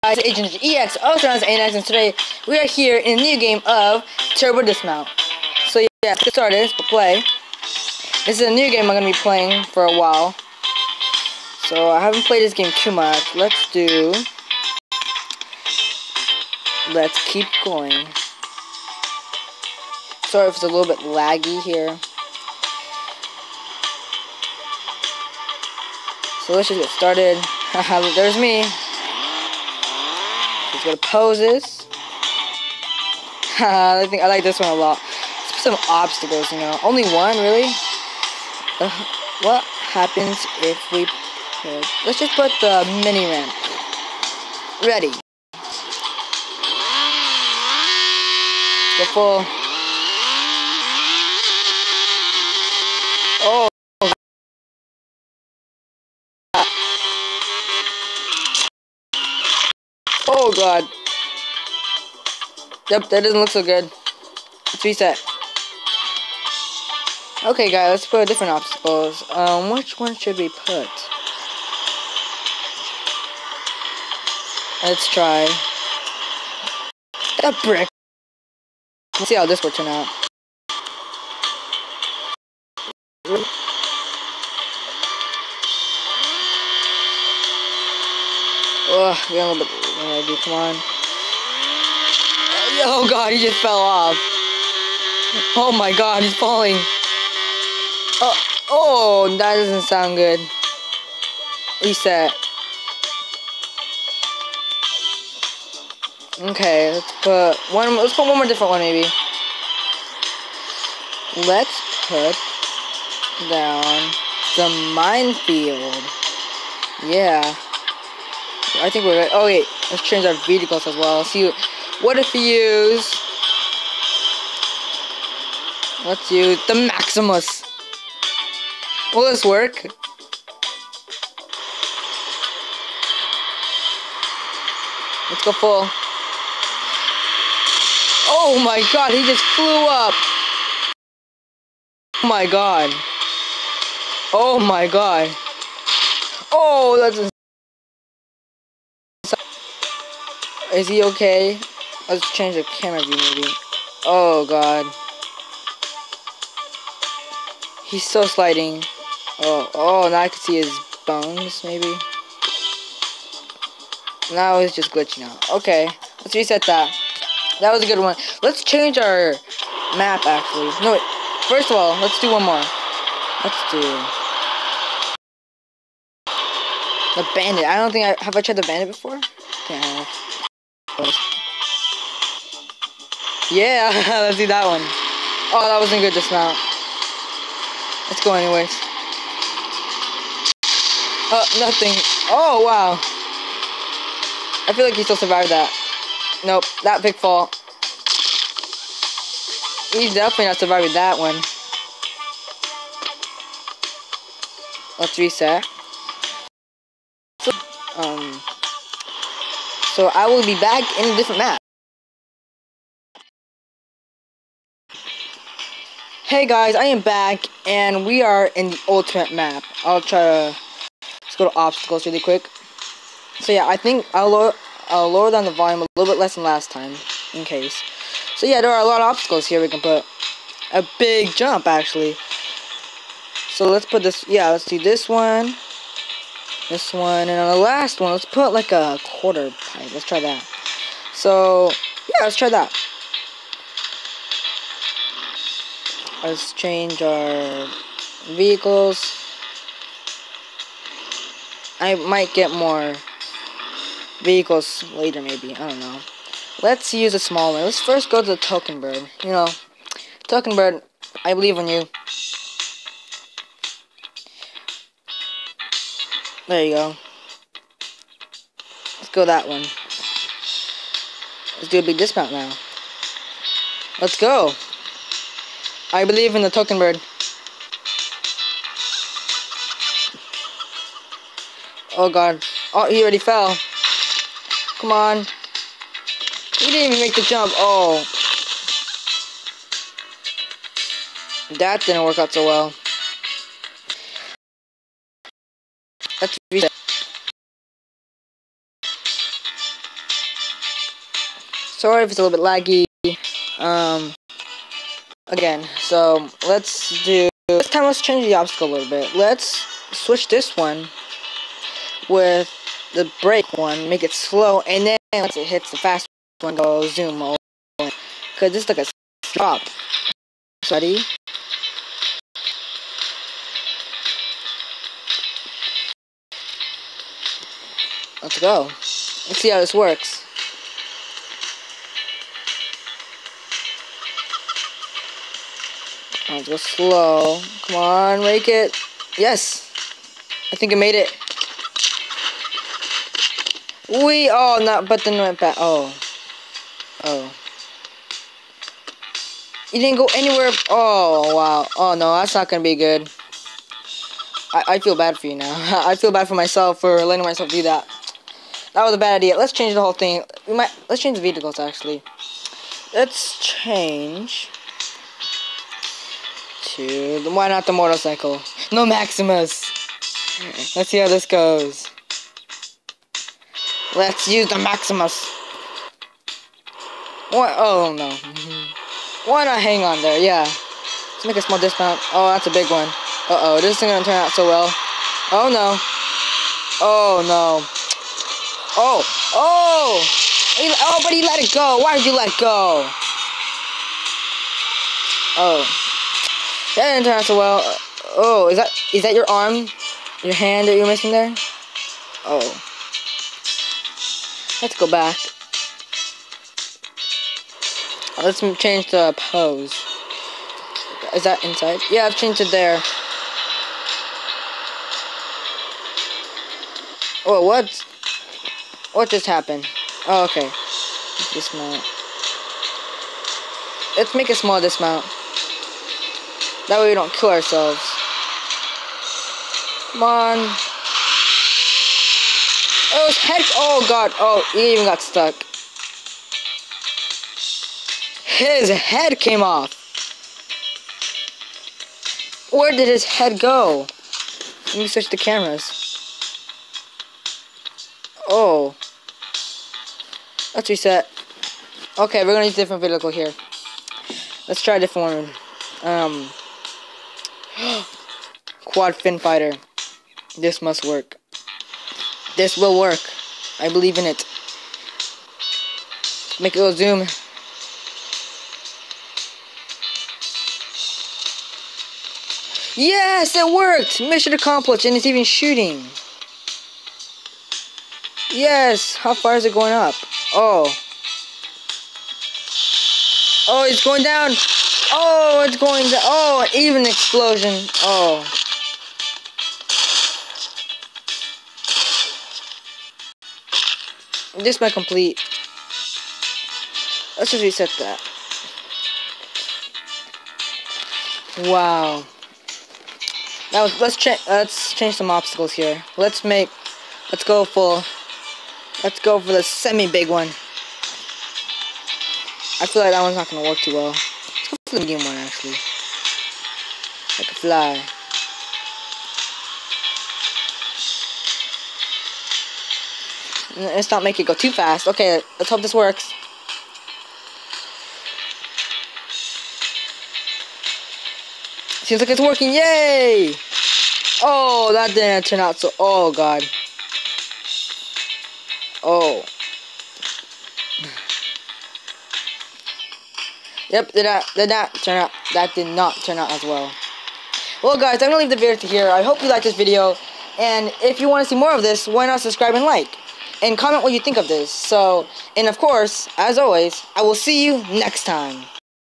Guys, Agent EX, also known as ANX, and today we are here in a new game of Turbo Dismount. So yeah, let's get started, let's play. This is a new game I'm going to be playing for a while. So I haven't played this game too much. Let's keep going. Sorry if it's a little bit laggy here. So let's just get started. Haha, there's me. Let's go to poses. I like this one a lot. Let's put some obstacles, you know. Only one, really? What happens if we put... Let's just put the mini ramp. Ready. Let's go full. Oh. Oh god. Yep, that doesn't look so good. Let's reset. Okay guys, let's put different obstacles. Which one should we put? Let's try that brick. Let's see how this will turn out. Ugh, we got a little bit. Come on. Oh god, he just fell off. Oh my god, he's falling. Oh, that doesn't sound good. Reset. Okay, let's put one more different one maybe. Let's put down the minefield. Yeah. I think we're ready. Oh wait, let's change our vehicles as well. See, what if we use... Let's use the Maximus. Will this work? Let's go full. Oh my god, he just flew up. Oh my god. Oh my god. Oh, that's... Is he okay? Let's change the camera view maybe. Oh god. He's still sliding. Oh, now I can see his bones maybe. Now it's just glitching out. Okay, let's reset that. That was a good one. Let's change our map actually. No, wait. First of all, let's do one more. Let's do the bandit. I don't think have I tried the bandit before? Yeah. Yeah, let's do that one. Oh, that wasn't good dismount. Let's go anyways. Oh, nothing. Oh, wow. I feel like he still survived that. Nope, that big fall. He's definitely not surviving that one. Let's reset. So I will be back in a different map. Hey guys, I am back, and we are in the ultimate map. I'll try to... Let's go to obstacles really quick. So yeah, I think I'll lower down the volume a little bit less than last time, in case. So yeah, there are a lot of obstacles here we can put. A big jump, actually. So let's put this... Yeah, let's do this one. This one, and on the last one, let's put like a quarter pipe. Let's try that. So, yeah, let's try that. Let's change our vehicles. I might get more vehicles later, maybe. I don't know. Let's use a small one. Let's first go to the token bird. You know, token bird, I believe in you. There you go. Let's go that one. Let's do a big dismount now. Let's go. I believe in the token bird. Oh god. Oh, he already fell. Come on. He didn't even make the jump. Oh. That didn't work out so well. Let's reset. Sorry if it's a little bit laggy. Again, so this time let's change the obstacle a little bit. Let's switch this one with the brake one, make it slow, and then once it hits the fast one, go zoom all in. Cause this is like a drop. Ready? Let's go. Let's see how this works. Let's go slow. Come on, make it. Yes. I think I made it. Oh, not, but then went back. Oh. You didn't go anywhere. Oh, wow. Oh, no, that's not gonna be good. I feel bad for you now. I feel bad for myself for letting myself do that. That was a bad idea. Let's change the whole thing. Let's change the vehicles, actually. Let's change to why not the motorcycle? No Maximus. Let's see how this goes. Let's use the Maximus. What? Oh no. Why not hang on there? Yeah. Let's make a small dismount. Oh, that's a big one. Uh-oh, this isn't gonna turn out so well. Oh no. Oh no. Oh, but he let it go. Why did you let go? Oh. That didn't turn out so well. Oh, is that your arm? Your hand that you're missing there? Oh. Let's go back. Let's change the pose. Is that inside? Yeah, I've changed it there. Oh, what just happened? Oh, okay. Dismount. Let's make a small dismount. That way we don't kill ourselves. Come on. Oh, his head. Oh, God. Oh, he even got stuck. His head came off. Where did his head go? Let me switch the cameras. Oh. Let's reset. Okay, we're gonna use a different vehicle here. Let's try a different one. Quad fin fighter. This must work. This will work. I believe in it. Make it go zoom. Yes, it worked! Mission accomplished, and it's even shooting. Yes, how far is it going up? Oh. Oh, it's going down. Oh, it's going down. Oh, even explosion. Oh. This might complete. Let's just reset that. Wow. Now let's change some obstacles here. Let's go for the semi-big one. I feel like that one's not gonna work too well. Let's go for the medium one actually. Like a fly. Let's not make it go too fast. Okay, let's hope this works. Seems like it's working. Yay! Oh, that didn't turn out so. Oh God. Oh. Yep, did not turn out. That did not turn out as well. Well, guys, I'm gonna leave the video to here. I hope you liked this video, and if you want to see more of this, why not subscribe and like, and comment what you think of this. So, and of course, as always, I will see you next time.